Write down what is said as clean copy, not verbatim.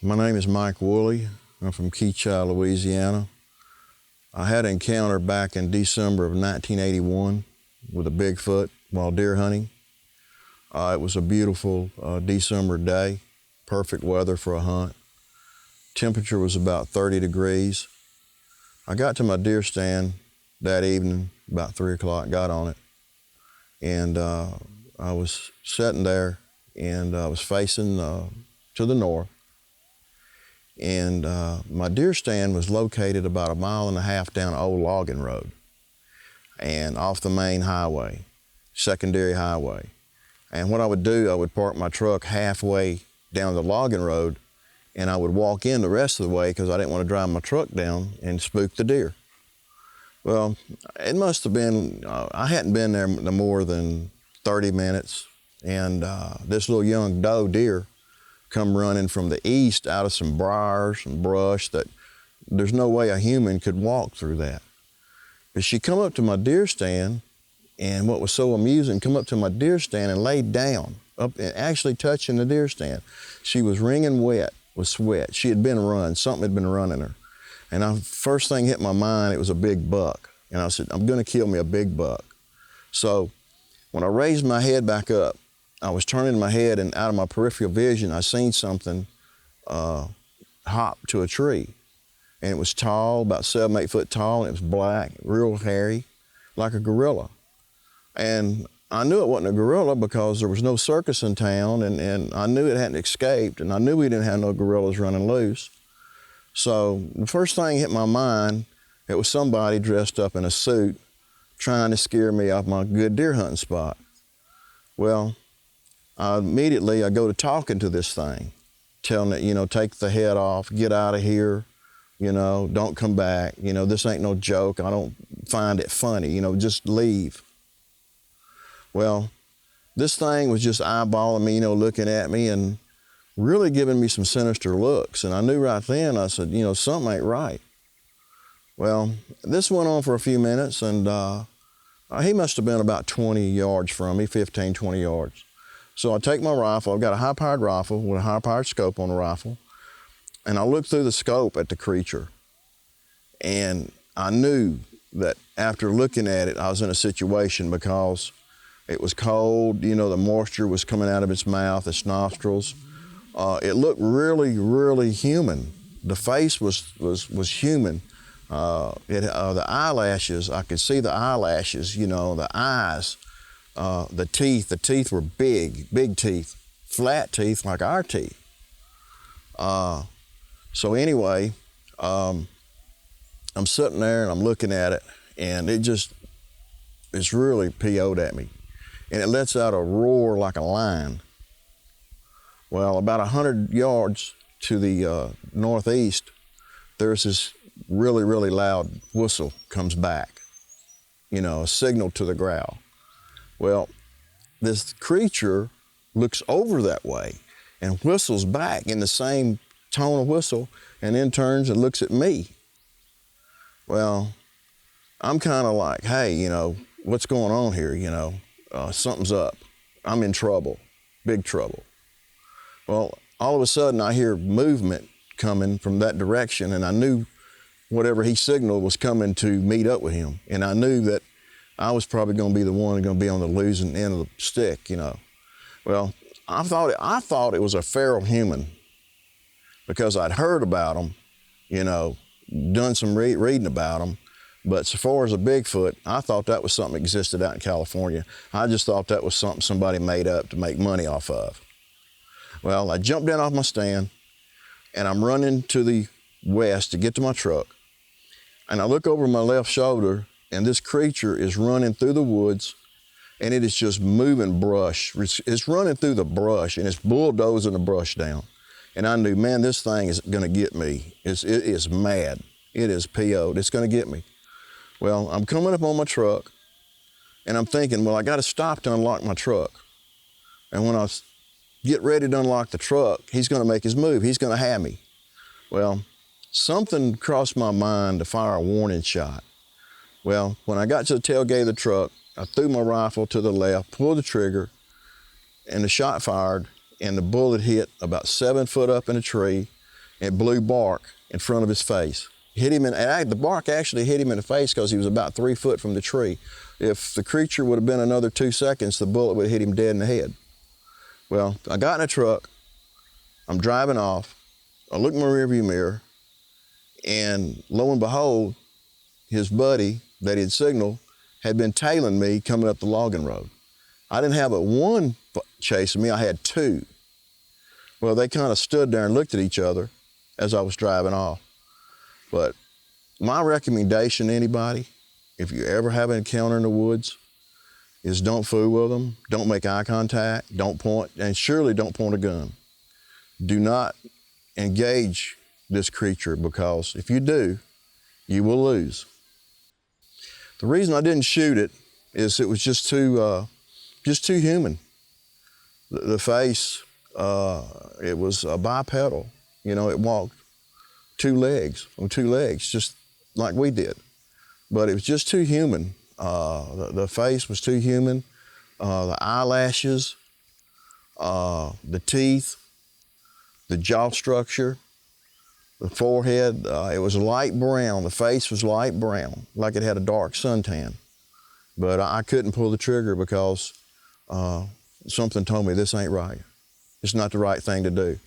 My name is Mike Wooley. I'm from Keachai, Louisiana. I had an encounter back in December of 1981 with a Bigfoot while deer hunting. It was a beautiful December day, perfect weather for a hunt. Temperature was about 30 degrees. I got to my deer stand that evening, about 3 o'clock, got on it, and I was sitting there, and I was facing to the north. And my deer stand was located about 1.5 miles down an old logging road and off the main highway, secondary highway. And what I would do, I would park my truck halfway down the logging road, and I would walk in the rest of the way because I didn't want to drive my truck down and spook the deer. Well, it must have been, I hadn't been there no more than 30 minutes, and this little young doe deer come running from the east out of some briars and brush that there's no way a human could walk through that. But she come up to my deer stand, and what was so amusing, come up to my deer stand and laid down, up and actually touching the deer stand. She was wringing wet with sweat. She had been run, something had been running her. And first thing hit my mind, it was a big buck. And I said, I'm gonna kill me a big buck. So when I raised my head back up, I was turning my head, and out of my peripheral vision, I seen something hop to a tree. And it was tall, about 7, 8 foot tall, and it was black, real hairy, like a gorilla. And I knew it wasn't a gorilla because there was no circus in town, and I knew it hadn't escaped, and I knew we didn't have no gorillas running loose. So the first thing hit my mind, it was somebody dressed up in a suit trying to scare me off my good deer hunting spot. Well, immediately I go to talking to this thing, telling it, take the head off, get out of here, don't come back, this ain't no joke, I don't find it funny, just leave. Well, this thing was just eyeballing me, looking at me and really giving me some sinister looks. And I knew right then, I said, something ain't right. Well, this went on for a few minutes, and he must have been about 20 yards from me, 15, 20 yards. So I take my rifle, I've got a high-powered rifle with a high-powered scope on the rifle, and I look through the scope at the creature. And I knew that after looking at it, I was in a situation because it was cold, the moisture was coming out of its mouth, its nostrils. It looked really, really human. The face was human. The eyelashes, I could see the eyelashes, the eyes. The teeth were big teeth, flat teeth like our teeth. So anyway, I'm sitting there and I'm looking at it, and it's really PO'd at me. And it lets out a roar like a lion. Well, about 100 yards to the northeast, there's this really, really loud whistle comes back, a signal to the growl. Well, this creature looks over that way and whistles back in the same tone of whistle, and then turns and looks at me. Well, I'm kind of like, hey, what's going on here? Something's up. I'm in trouble, big trouble. Well, all of a sudden I hear movement coming from that direction, and I knew whatever he signaled was coming to meet up with him. And I knew that I was probably going to be the one going to be on the losing end of the stick, Well, I thought it was a feral human because I'd heard about them, done some reading about them. But so far as a Bigfoot, I thought that was something that existed out in California. I just thought that was something somebody made up to make money off of. Well, I jumped down off my stand, and I'm running to the west to get to my truck. And I look over my left shoulder, and this creature is running through the woods, and it is just moving brush. It's running through the brush, and it's bulldozing the brush down. And I knew, man, this thing is gonna get me. It is mad. It is PO'd. It's gonna get me. Well, I'm coming up on my truck, and I'm thinking, well, I gotta stop to unlock my truck. And when I get ready to unlock the truck, he's gonna make his move. He's gonna have me. Well, something crossed my mind to fire a warning shot. Well, when I got to the tailgate of the truck, I threw my rifle to the left, pulled the trigger, and the shot fired, and the bullet hit about 7 foot up in a tree, and blew bark in front of his face. Hit him the bark actually hit him in the face because he was about 3 foot from the tree. If the creature would have been another 2 seconds, the bullet would have hit him dead in the head. Well, I got in a truck, I'm driving off, I look in my rearview mirror, and lo and behold, his buddy that he'd signaled had been tailing me coming up the logging road. I didn't have but one chasing me, I had two. Well, they kind of stood there and looked at each other as I was driving off. But my recommendation to anybody, if you ever have an encounter in the woods, is don't fool with them, don't make eye contact, don't point, and surely don't point a gun. Do not engage this creature, because if you do, you will lose. The reason I didn't shoot it is it was just too human. The face, it was bipedal. You know, it walked on two legs, just like we did. But it was just too human. The face was too human. The eyelashes, the teeth, the jaw structure, the forehead, it was light brown. The face was light brown, like it had a dark suntan. But I couldn't pull the trigger because something told me this ain't right. It's not the right thing to do.